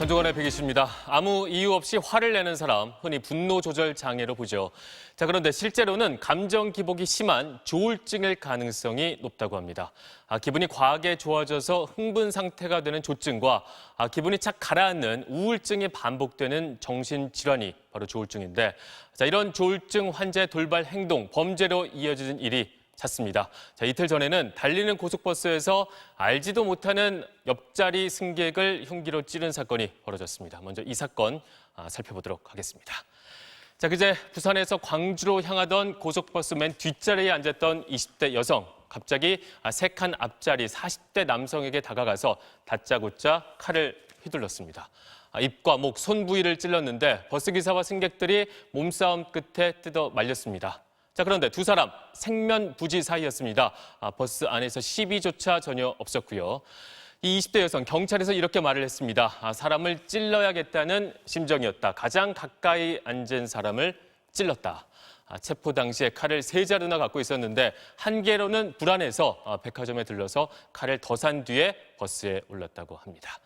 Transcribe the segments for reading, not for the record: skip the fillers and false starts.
전종환의 백이십니다. 아무 이유 없이 화를 내는 사람, 흔히 분노 조절 장애로 보죠. 자, 그런데 실제로는 감정 기복이 심한 조울증일 가능성이 높다고 합니다. 기분이 과하게 좋아져서 흥분 상태가 되는 조증과 기분이 착 가라앉는 우울증이 반복되는 정신질환이 바로 조울증인데, 자, 이런 조울증 환자의 돌발 행동, 범죄로 이어지는 일이 잦습니다. 자, 이틀 전에는 달리는 고속버스에서 알지도 못하는 옆자리 승객을 흉기로 찌른 사건이 벌어졌습니다. 먼저 이 사건 살펴보도록 하겠습니다. 자, 그제 부산에서 광주로 향하던 고속버스 맨 뒷자리에 앉았던 20대 여성. 갑자기 세 칸 앞자리 40대 남성에게 다가가서 다짜고짜 칼을 휘둘렀습니다. 입과 목, 손 부위를 찔렀는데 버스기사와 승객들이 몸싸움 끝에 뜯어 말렸습니다. 자, 그런데 두 사람 생면부지 사이였습니다. 버스 안에서 시비조차 전혀 없었고요. 이 20대 여성 경찰에서 이렇게 말을 했습니다. 사람을 찔러야겠다는 심정이었다. 가장 가까이 앉은 사람을 찔렀다. 체포 당시에 칼을 세 자루나 갖고 있었는데 한 개로는 불안해서 백화점에 들러서 칼을 더 산 뒤에 버스에 올랐다고 합니다.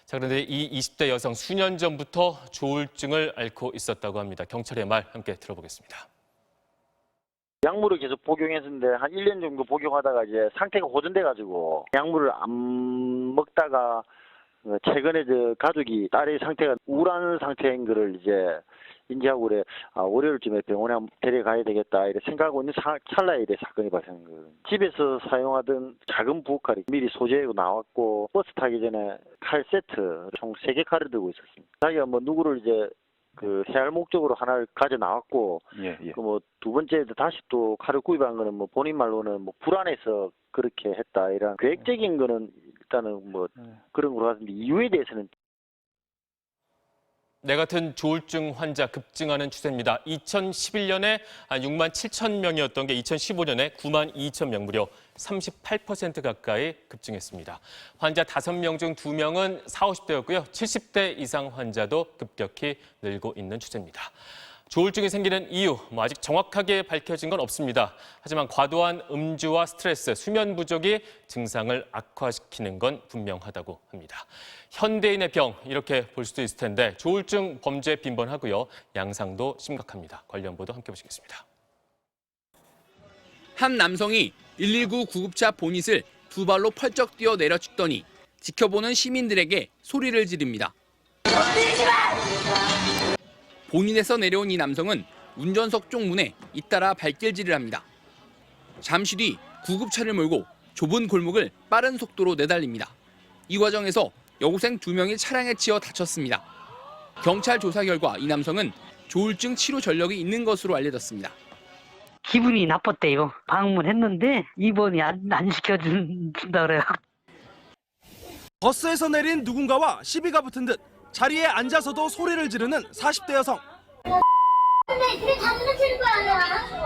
자, 그런데 이 20대 여성 수년 전부터 조울증을 앓고 있었다고 합니다. 경찰의 말 함께 들어보겠습니다. 약물을 계속 복용했는데 한 1년 정도 복용하다가 이제 상태가 호전돼가지고 약물을 안 먹다가 최근에 가족이 딸의 상태가 우울한 상태인 거를 이제 인지하고 그래 월요일쯤에 병원에 한번 데려가야 되겠다 이렇게 생각하고 있는 찰나에 이래 사건이 발생한 거예요. 집에서 사용하던 작은 부엌칼이 미리 소지하고 나왔고 버스 타기 전에 칼 세트 총 3개 칼을 들고 있었습니다. 자기가 뭐 누구를 이제 해할 목적으로 하나를 가져 나왔고, 두 번째도 다시 또 칼을 구입한 거는 뭐 본인 말로는 뭐 불안해서 그렇게 했다 이런 계획적인 거는 일단은 뭐 그런 걸로 하는데 이유에 대해서는. 네, 같은 조울증 환자 급증하는 추세입니다. 2011년에 6만 7천 명이었던 게 2015년에 9만 2천 명, 무려 38% 가까이 급증했습니다. 환자 5명 중 2명은 40, 50대였고요. 70대 이상 환자도 급격히 늘고 있는 추세입니다. 조울증이 생기는 이유, 아직 정확하게 밝혀진 건 없습니다. 하지만 과도한 음주와 스트레스, 수면 부족이 증상을 악화시키는 건 분명하다고 합니다. 현대인의 병, 이렇게 볼 수도 있을 텐데 조울증 범죄 빈번하고요. 양상도 심각합니다. 관련 보도 함께 보시겠습니다. 한 남성이 119 구급차 보닛을 두 발로 펄쩍 뛰어 내려 찍더니 지켜보는 시민들에게 소리를 지릅니다. 본인에서 내려온 이 남성은 운전석 쪽 문에 잇따라 발길질을 합니다. 잠시 뒤 구급차를 몰고 좁은 골목을 빠른 속도로 내달립니다. 이 과정에서 여고생 2명이 차량에 치여 다쳤습니다. 경찰 조사 결과 이 남성은 조울증 치료 전력이 있는 것으로 알려졌습니다. 기분이 나빴대요. 방문했는데 입원이 안 시켜준다 그래요. 버스에서 내린 누군가와 시비가 붙은 듯 자리에 앉아서도 소리를 지르는 40대 여성.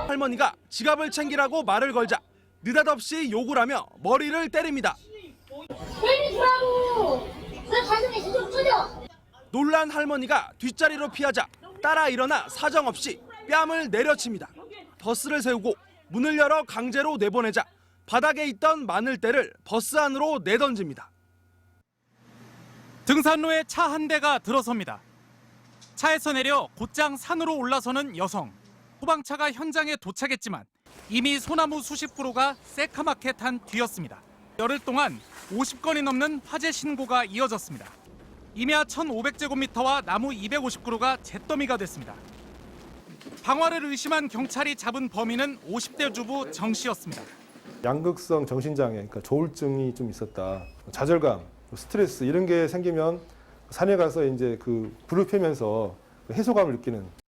할머니가 지갑을 챙기라고 말을 걸자 느닷없이 욕을 하며 머리를 때립니다. 놀란 할머니가 뒷자리로 피하자 따라 일어나 사정없이 뺨을 내려칩니다. 버스를 세우고 문을 열어 강제로 내보내자 바닥에 있던 마늘대를 버스 안으로 내던집니다. 등산로에 차 한 대가 들어섭니다. 차에서 내려 곧장 산으로 올라서는 여성. 소방차가 현장에 도착했지만 이미 소나무 수십 그루가 새카맣게 탄 뒤였습니다. 열흘 동안 50건이 넘는 화재 신고가 이어졌습니다. 임야 1,500제곱미터와 나무 250그루가 잿더미가 됐습니다. 방화를 의심한 경찰이 잡은 범인은 50대 주부 정 씨였습니다. 양극성 정신장애, 그러니까 조울증이 좀 있었다. 좌절감, 스트레스 이런 게 생기면 산에 가서 이제 불을 펴면서 해소감을 느끼는.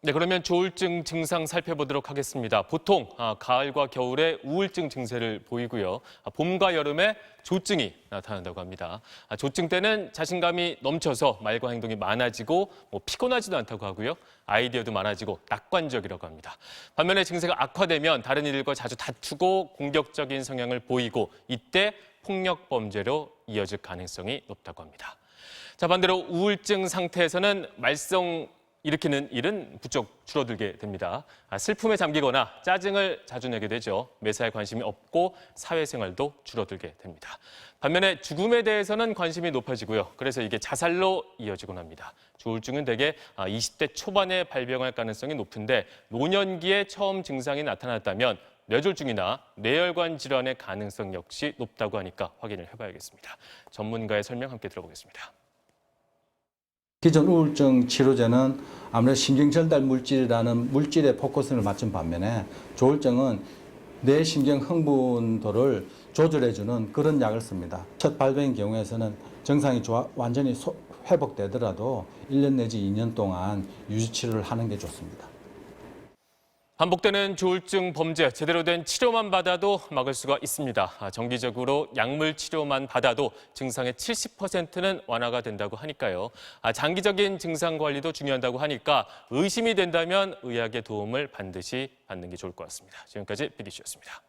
네, 그러면 조울증 증상 살펴보도록 하겠습니다. 보통 가을과 겨울에 우울증 증세를 보이고요. 봄과 여름에 조증이 나타난다고 합니다. 조증 때는 자신감이 넘쳐서 말과 행동이 많아지고 피곤하지도 않다고 하고요. 아이디어도 많아지고 낙관적이라고 합니다. 반면에 증세가 악화되면 다른 이들과 자주 다투고 공격적인 성향을 보이고 이때 폭력 범죄로 이어질 가능성이 높다고 합니다. 자, 반대로 우울증 상태에서는 말썽 일으키는 일은 부쩍 줄어들게 됩니다. 슬픔에 잠기거나 짜증을 자주 내게 되죠. 매사에 관심이 없고 사회생활도 줄어들게 됩니다. 반면에 죽음에 대해서는 관심이 높아지고요. 그래서 이게 자살로 이어지곤 합니다. 조울증은 대개 20대 초반에 발병할 가능성이 높은데 노년기에 처음 증상이 나타났다면 뇌졸중이나 뇌혈관 질환의 가능성 역시 높다고 하니까 확인을 해봐야겠습니다. 전문가의 설명 함께 들어보겠습니다. 기존 우울증 치료제는 아무래도 신경전달 물질이라는 물질에 포커스를 맞춘 반면에 조울증은 뇌 신경 흥분도를 조절해주는 그런 약을 씁니다. 첫 발병의 경우에서는 증상이 완전히 회복되더라도 1년 내지 2년 동안 유지 치료를 하는 게 좋습니다. 반복되는 조울증 범죄, 제대로 된 치료만 받아도 막을 수가 있습니다. 정기적으로 약물 치료만 받아도 증상의 70%는 완화가 된다고 하니까요. 장기적인 증상 관리도 중요하다고 하니까 의심이 된다면 의학의 도움을 반드시 받는 게 좋을 것 같습니다. 지금까지 PD수였습니다.